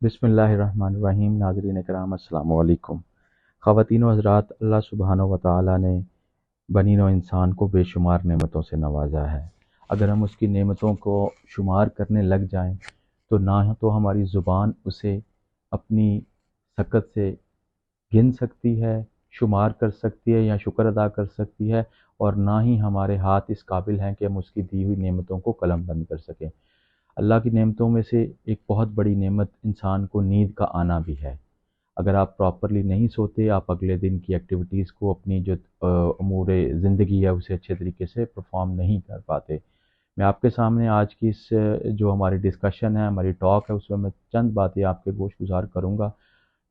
بسم اللہ الرحمن الرحیم۔ ناظرین کرام السلام علیکم۔ خواتین و حضرات، اللہ سبحانہ و تعالیٰ نے بنی نوع انسان کو بے شمار نعمتوں سے نوازا ہے۔ اگر ہم اس کی نعمتوں کو شمار کرنے لگ جائیں تو نہ تو ہماری زبان اسے اپنی سکت سے گن سکتی ہے، شمار کر سکتی ہے یا شکر ادا کر سکتی ہے، اور نہ ہی ہمارے ہاتھ اس قابل ہیں کہ ہم اس کی دی ہوئی نعمتوں کو قلم بند کر سکیں۔ اللہ کی نعمتوں میں سے ایک بہت بڑی نعمت انسان کو نیند کا آنا بھی ہے۔ اگر آپ پراپرلی نہیں سوتے، آپ اگلے دن کی ایکٹیویٹیز کو، اپنی جو امور زندگی ہے اسے اچھے طریقے سے پرفارم نہیں کر پاتے۔ میں آپ کے سامنے آج کی اس جو ہماری ڈسکشن ہے، ہماری ٹاک ہے، اس میں چند باتیں آپ کے گوش گزار کروں گا۔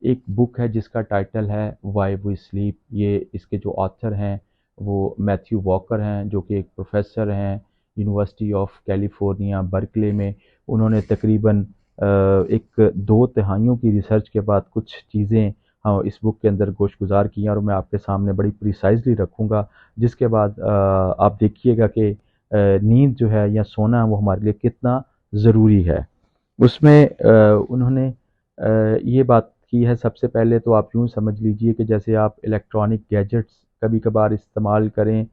ایک بک ہے جس کا ٹائٹل ہے وائی وی سلیپ۔ یہ اس کے جو آتھر ہیں وہ میتھیو واکر ہیں، جو کہ ایک پروفیسر ہیں یونیورسٹی آف کیلیفورنیا برکلے میں۔ انہوں نے تقریباً ایک دو دہائیوں کی ریسرچ کے بعد کچھ چیزیں اس بک کے اندر گوش گزار کی ہیں، اور میں آپ کے سامنے بڑی پریسائزلی رکھوں گا، جس کے بعد آپ دیکھیے گا کہ نیند جو ہے یا سونا وہ ہمارے لیے کتنا ضروری ہے۔ اس میں انہوں نے یہ بات کی ہے، سب سے پہلے تو آپ یوں سمجھ لیجئے کہ جیسے آپ الیکٹرانک گیجٹس کبھی کبھار استعمال کریں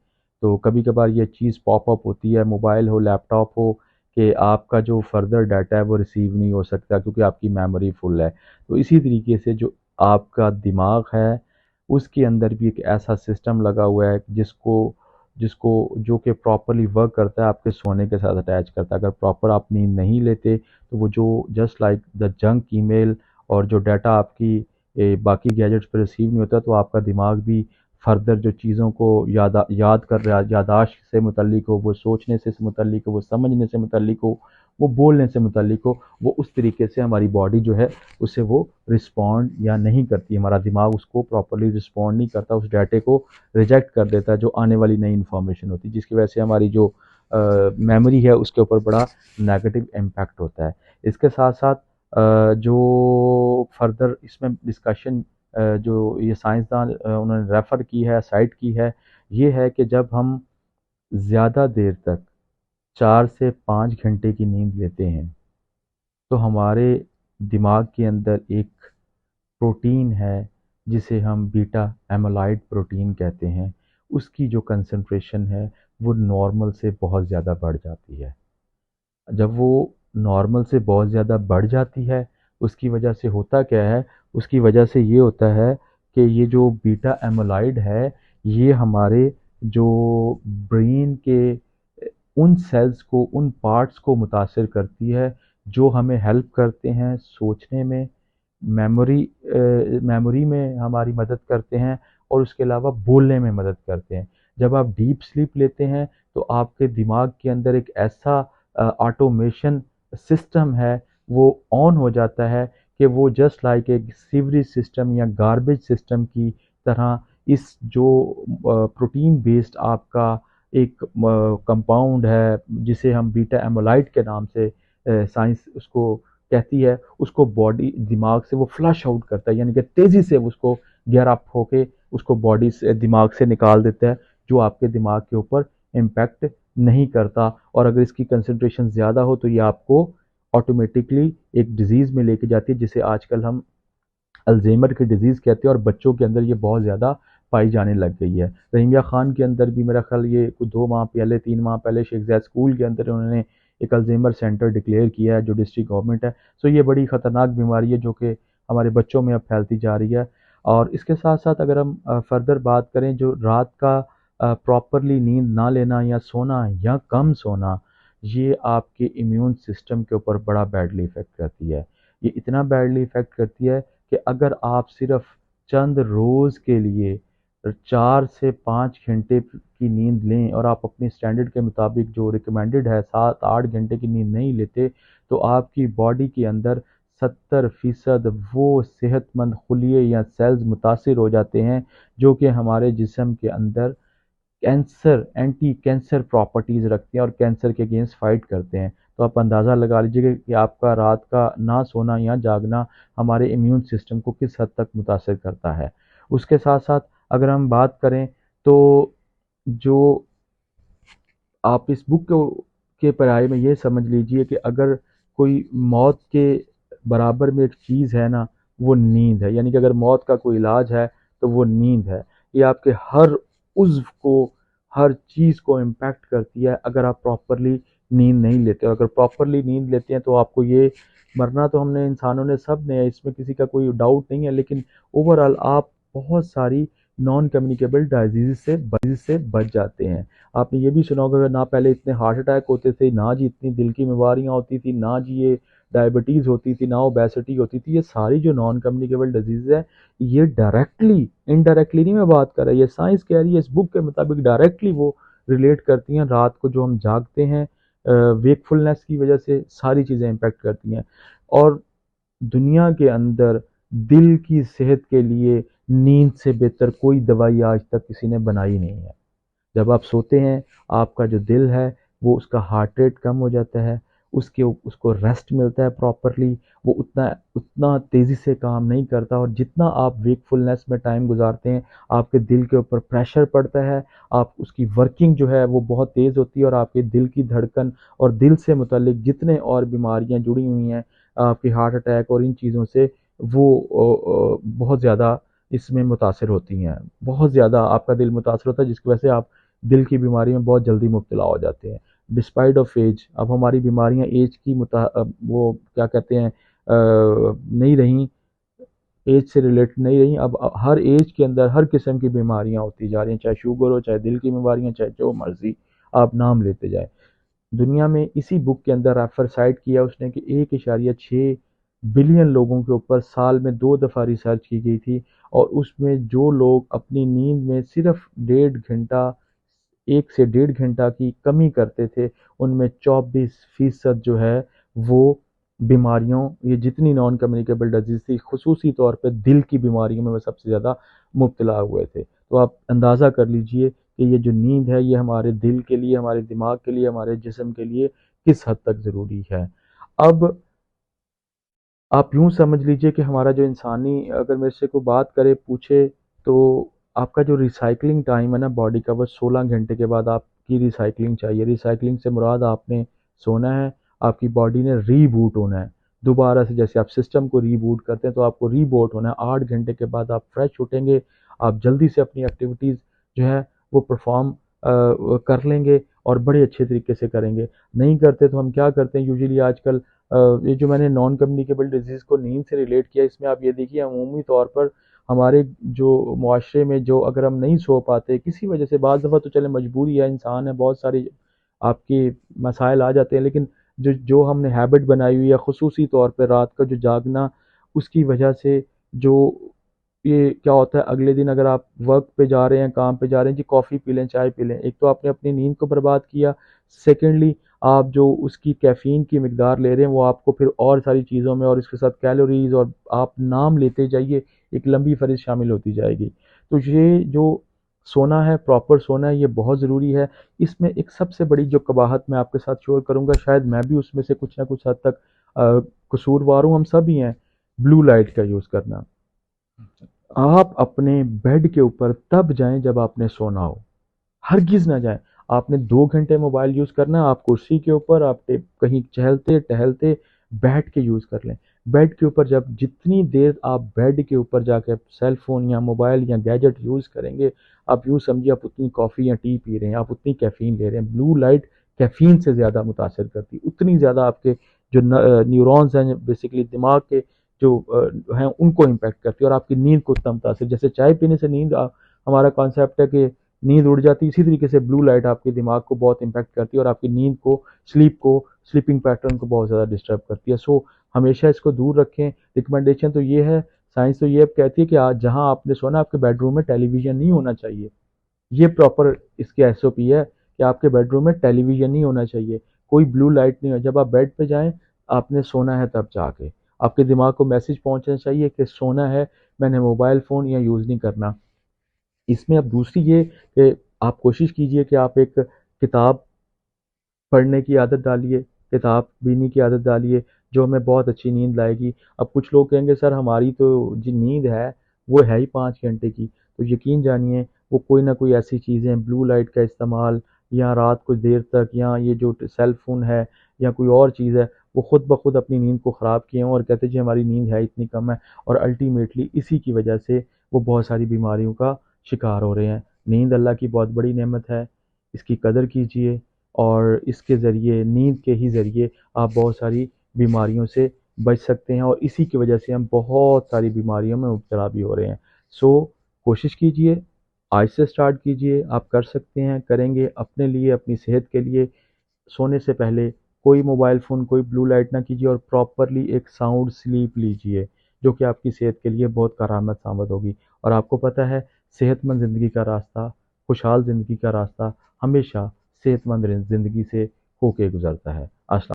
تو کبھی کبھار یہ چیز پاپ اپ ہوتی ہے، موبائل ہو، لیپ ٹاپ ہو، کہ آپ کا جو فردر ڈیٹا ہے وہ ریسیو نہیں ہو سکتا کیونکہ آپ کی میموری فل ہے۔ تو اسی طریقے سے جو آپ کا دماغ ہے اس کے اندر بھی ایک ایسا سسٹم لگا ہوا ہے جس کو جو کہ پراپرلی ورک کرتا ہے، آپ کے سونے کے ساتھ اٹیچ کرتا ہے۔ اگر پراپر آپ نیند نہیں لیتے تو وہ جو جسٹ لائک دا جنک ای میل اور جو ڈیٹا آپ کی باقی گیجٹس پہ ریسیو نہیں ہوتا، تو آپ کا دماغ بھی فردر جو چیزوں کو یاد کر رہا ہے، یاداشت سے متعلق ہو، وہ سوچنے سے متعلق ہو، وہ سمجھنے سے متعلق ہو، وہ بولنے سے متعلق ہو، وہ اس طریقے سے ہماری باڈی جو ہے اسے وہ رسپونڈ یا نہیں کرتی۔ ہمارا دماغ اس کو پراپرلی رسپونڈ نہیں کرتا، اس ڈیٹے کو ریجیکٹ کر دیتا ہے جو آنے والی نئی انفارمیشن ہوتی ہے، جس کی وجہ سے ہماری جو میموری ہے اس کے اوپر بڑا نیگیٹو امپیکٹ ہوتا ہے۔ اس کے ساتھ ساتھ جو فردر اس میں ڈسکشن جو یہ سائنسدان انہوں نے ریفر کی ہے، سائٹ کی ہے، یہ ہے کہ جب ہم زیادہ دیر تک 4 سے 5 گھنٹے کی نیند لیتے ہیں تو ہمارے دماغ کے اندر ایک پروٹین ہے جسے ہم بیٹا ایمولائڈ پروٹین کہتے ہیں، اس کی جو کنسنٹریشن ہے وہ نارمل سے بہت زیادہ بڑھ جاتی ہے۔ جب وہ نارمل سے بہت زیادہ بڑھ جاتی ہے، اس کی وجہ سے ہوتا کیا ہے؟ اس کی وجہ سے یہ ہوتا ہے کہ یہ جو بیٹا ایمولائڈ ہے یہ ہمارے جو برین کے ان سیلز کو، ان پارٹس کو متاثر کرتی ہے جو ہمیں ہیلپ کرتے ہیں سوچنے میں، میموری میموری میں ہماری مدد کرتے ہیں، اور اس کے علاوہ بولنے میں مدد کرتے ہیں۔ جب آپ ڈیپ سلیپ لیتے ہیں تو آپ کے دماغ کے اندر ایک ایسا آٹومیشن سسٹم ہے وہ آن ہو جاتا ہے کہ وہ جسٹ لائک ایک سیوریج سسٹم یا گاربیج سسٹم کی طرح اس جو پروٹین بیسڈ آپ کا ایک کمپاؤنڈ ہے جسے ہم بیٹا ایمولائڈ کے نام سے سائنس اس کو کہتی ہے، اس کو باڈی دماغ سے وہ فلش آؤٹ کرتا ہے، یعنی کہ تیزی سے اس کو گیئر اپ ہو کے اس کو باڈی سے دماغ سے نکال دیتا ہے، جو آپ کے دماغ کے اوپر امپیکٹ نہیں کرتا۔ اور اگر اس کی کنسنٹریشن زیادہ ہو تو یہ آپ کو آٹومیٹکلی ایک ڈیزیز میں لے کے جاتی ہے جسے آج کل ہم الزیمر کی ڈیزیز کہتے ہیں، اور بچوں کے اندر یہ بہت زیادہ پائی جانے لگ گئی ہے۔ رحیمیہ خان کے اندر بھی میرا خیال یہ کچھ 2 ماہ پہلے 3 ماہ پہلے شیخ زاید اسکول کے اندر انہوں نے ایک الزیمر سینٹر ڈکلیئر کیا ہے جو ڈسٹرکٹ گورنمنٹ ہے۔ سو یہ بڑی خطرناک بیماری ہے جو کہ ہمارے بچوں میں اب پھیلتی جا رہی ہے۔ اور اس کے ساتھ ساتھ اگر ہم فردر بات کریں، جو رات کا پراپرلی نیند نہ لینا یا سونا یا کم سونا، یہ آپ کے امیون سسٹم کے اوپر بڑا بیڈلی افیکٹ کرتی ہے۔ یہ اتنا بیڈلی افیکٹ کرتی ہے کہ اگر آپ صرف چند روز کے لیے 4 سے 5 گھنٹے کی نیند لیں اور آپ اپنی اسٹینڈرڈ کے مطابق جو ریکمینڈڈ ہے 7-8 گھنٹے کی نیند نہیں لیتے، تو آپ کی باڈی کے اندر 70% وہ صحت مند خلیے یا سیلز متاثر ہو جاتے ہیں جو کہ ہمارے جسم کے اندر کینسر، اینٹی کینسر پراپرٹیز رکھتے ہیں اور کینسر کے اگینسٹ فائٹ کرتے ہیں۔ تو آپ اندازہ لگا لیجیے کہ آپ کا رات کا نہ سونا یا جاگنا ہمارے امیون سسٹم کو کس حد تک متاثر کرتا ہے۔ اس کے ساتھ ساتھ اگر ہم بات کریں تو جو آپ اس بک کے پرائے میں یہ سمجھ لیجئے کہ اگر کوئی موت کے برابر میں ایک چیز ہے نا، وہ نیند ہے. یعنی کہ اگر موت کا کوئی علاج ہے تو وہ نیند ہے. یہ آپ کے ہر عضو کو، ہر چیز کو امپیکٹ کرتی ہے اگر آپ پراپرلی نیند نہیں لیتے. اور اگر پراپرلی نیند لیتے ہیں تو آپ کو یہ مرنا تو ہم نے انسانوں نے سب نے ہے، اس میں کسی کا کوئی ڈاؤٹ نہیں ہے، لیکن اوور آل آپ بہت ساری نان کمیونیکیبل ڈائزیز سے بچ جاتے ہیں. آپ نے یہ بھی سنا ہوگا کہ نہ پہلے اتنے ہارٹ اٹیک ہوتے تھے، نہ جی اتنی دل کی بیماریاں ہوتی تھی، نہ جی یہ ڈائبٹیز ہوتی تھی، نہ اوبیسٹی ہوتی تھی. یہ ساری جو نان کمیونیکیبل ڈیزیز ہے، یہ ڈائریکٹلی، انڈائریکٹلی نہیں میں بات کر رہا، یہ سائنس کہہ رہی ہے اس بک کے مطابق ڈائریکٹلی وہ ریلیٹ کرتی ہیں. رات کو جو ہم جاگتے ہیں ویکفلنس کی وجہ سے ساری چیزیں امپیکٹ کرتی ہیں. اور دنیا کے اندر دل کی صحت کے لیے نیند سے بہتر کوئی دوائی آج تک کسی نے بنائی نہیں ہے. جب آپ سوتے ہیں آپ کا جو دل ہے وہ اس کا ہارٹ ریٹ کم ہو جاتا ہے، اس کو ریسٹ ملتا ہے پراپرلی، وہ اتنا تیزی سے کام نہیں کرتا. اور جتنا آپ ویکفلنس میں ٹائم گزارتے ہیں آپ کے دل کے اوپر پریشر پڑتا ہے، آپ اس کی ورکنگ جو ہے وہ بہت تیز ہوتی ہے، اور آپ کے دل کی دھڑکن اور دل سے متعلق جتنے اور بیماریاں جڑی ہوئی ہیں آپ کی ہارٹ اٹیک اور ان چیزوں سے، وہ بہت زیادہ اس میں متاثر ہوتی ہیں. بہت زیادہ آپ کا دل متاثر ہوتا ہے، جس کی وجہ سے آپ دل کی بیماری میں بہت جلدی مبتلا ہو جاتے ہیں ڈسپائٹ آف ایج. اب ہماری بیماریاں ایج کی وہ کیا کہتے ہیں نہیں رہیں، ایج سے ریلیٹڈ نہیں رہیں. اب ہر ایج کے اندر ہر قسم کی بیماریاں ہوتی جا رہی ہیں، چاہے شوگر ہو، چاہے دل کی بیماریاں، چاہے جو مرضی آپ نام لیتے جائیں. دنیا میں اسی بک کے اندر ریفر سائٹ کیا اس نے کہ 1.6 بلین لوگوں کے اوپر سال میں 2 دفعہ ریسرچ کی گئی تھی، اور اس میں جو لوگ اپنی نیند میں صرف 1.5 گھنٹہ، 1 سے 1.5 گھنٹہ کی کمی کرتے تھے، ان میں 24% جو ہے وہ بیماریوں، یہ جتنی نان کمیونیکیبل ڈیزیز تھی خصوصی طور پہ دل کی بیماریوں میں وہ سب سے زیادہ مبتلا ہوئے تھے. تو آپ اندازہ کر لیجئے کہ یہ جو نیند ہے یہ ہمارے دل کے لیے، ہمارے دماغ کے لیے، ہمارے جسم کے لیے کس حد تک ضروری ہے. اب آپ یوں سمجھ لیجئے کہ ہمارا جو انسانی، اگر میرے سے کوئی بات کرے پوچھے تو آپ کا جو ریسائکلنگ ٹائم ہے نا باڈی کا، وہ 16 گھنٹے کے بعد آپ کی ریسائکلنگ چاہیے. ریسائکلنگ سے مراد آپ نے سونا ہے، آپ کی باڈی نے ری بوٹ ہونا ہے دوبارہ سے. جیسے آپ سسٹم کو ری بوٹ کرتے ہیں تو آپ کو ری بوٹ ہونا ہے. 8 گھنٹے کے بعد آپ فریش اٹھیں گے، آپ جلدی سے اپنی ایکٹیویٹیز جو ہے وہ پرفارم کر لیں گے اور بڑے اچھے طریقے سے کریں گے. نہیں کرتے تو ہم کیا کرتے ہیں یوزلی آج کل، یہ جو میں نے نان کمیونیکیبل ڈیزیز کو نیند سے ریلیٹ کیا، اس میں آپ یہ دیکھیے عمومی طور پر ہمارے جو معاشرے میں جو اگر ہم نہیں سو پاتے کسی وجہ سے، بعض دفعہ تو چلے مجبوری ہے، انسان ہے، بہت ساری آپ کے مسائل آ جاتے ہیں، لیکن جو ہم نے ہیبٹ بنائی ہوئی ہے خصوصی طور پہ رات کا جو جاگنا، اس کی وجہ سے جو یہ کیا ہوتا ہے اگلے دن اگر آپ ورک پہ جا رہے ہیں، کام پہ جا رہے ہیں، جی کافی پی لیں، چائے پی لیں، ایک تو آپ نے اپنی نیند کو برباد کیا، سیکنڈلی آپ جو اس کی کیفین کی مقدار لے رہے ہیں وہ آپ کو پھر اور ساری چیزوں میں اور اس کے ساتھ کیلوریز اور آپ نام لیتے جائیے، ایک لمبی فہرست شامل ہوتی جائے گی. تو یہ جو سونا ہے، پراپر سونا ہے، یہ بہت ضروری ہے. اس میں ایک سب سے بڑی جو قباحت میں آپ کے ساتھ شیئر کروں گا، شاید میں بھی اس میں سے کچھ نہ کچھ حد تک قصوروار ہوں، ہم سب ہی ہیں، بلو لائٹ کا یوز کرنا. آپ اپنے بیڈ کے اوپر تب جائیں جب آپ نے سونا ہو، ہرگز نہ جائیں. آپ نے 2 گھنٹے موبائل یوز کرنا ہے، آپ کرسی کے اوپر، آپ کہیں چہلتے ٹہلتے بیٹھ کے یوز کر لیں. بیڈ کے اوپر جب جتنی دیر آپ بیڈ کے اوپر جا کے سیل فون یا موبائل یا گیجٹ یوز کریں گے، آپ یوں سمجھیے آپ اتنی کافی یا ٹی پی رہے ہیں، آپ اتنی کیفین لے رہے ہیں. بلو لائٹ کیفین سے زیادہ متاثر کرتی، اتنی زیادہ آپ کے جو نیورونز ہیں بیسیکلی دماغ کے جو ہیں ان کو امپیکٹ کرتی ہے، اور آپ کی نیند کو اتنا متاثر. جیسے چائے پینے سے نیند، ہمارا کانسیپٹ ہے کہ نیند اڑ جاتی، اسی طریقے سے بلو لائٹ آپ کے دماغ کو بہت امپیکٹ کرتی ہے اور آپ کی نیند کو، سلیپنگ پیٹرن کو بہت زیادہ ڈسٹرب کرتی ہے. سو ہمیشہ اس کو دور رکھیں. ریکمنڈیشن تو یہ ہے، سائنس تو یہ کہتی ہے کہ جہاں آپ نے سونا آپ کے بیڈ روم میں ٹیلی ویژن نہیں ہونا چاہیے. یہ پراپر اس کی ایس او پی ہے کہ آپ کے بیڈ روم میں ٹیلی ویژن نہیں ہونا چاہیے، کوئی بلو لائٹ نہیں ہو. جب آپ بیڈ پہ جائیں آپ نے سونا ہے تب جا کے آپ کے دماغ کو میسج پہنچنا چاہیے کہ سونا ہے، میں نے موبائل فون یا یوز نہیں کرنا. اس میں اب دوسری یہ کہ آپ کوشش کیجئے کہ آپ ایک کتاب پڑھنے کی عادت ڈالیے، کتاب بینی کی عادت ڈالیے، جو ہمیں بہت اچھی نیند لائے گی. اب کچھ لوگ کہیں گے سر ہماری تو جو نیند ہے وہ ہے ہی 5 گھنٹے کی، تو یقین جانیے وہ کوئی نہ کوئی ایسی چیزیں، بلو لائٹ کا استعمال یا رات کو دیر تک یا یہ جو سیل فون ہے یا کوئی اور چیز ہے، وہ خود بخود اپنی نیند کو خراب کیے ہوں اور کہتے ہیں جی ہماری نیند ہے اتنی کم ہے، اور الٹیمیٹلی اسی کی وجہ سے وہ بہت ساری بیماریوں کا شکار ہو رہے ہیں۔ نیند اللہ کی بہت بڑی نعمت ہے، اس کی قدر کیجئے، اور اس کے ذریعے، نیند کے ہی ذریعے آپ بہت ساری بیماریوں سے بچ سکتے ہیں، اور اسی کی وجہ سے ہم بہت ساری بیماریوں میں مبتلا بھی ہو رہے ہیں۔ سو کوشش کیجئے، آج سے سٹارٹ کیجئے، آپ کر سکتے ہیں، کریں گے اپنے لیے، اپنی صحت کے لیے۔ سونے سے پہلے کوئی موبائل فون، کوئی بلو لائٹ نہ کیجیے، اور پراپرلی ایک ساؤنڈ سلیپ لیجیے، جو کہ آپ کی صحت کے لیے بہت کارآمد ثابت ہوگی۔ اور آپ کو پتہ ہے صحت مند زندگی کا راستہ، خوشحال زندگی کا راستہ ہمیشہ صحت مند زندگی سے ہو کے گزرتا ہے۔ السلام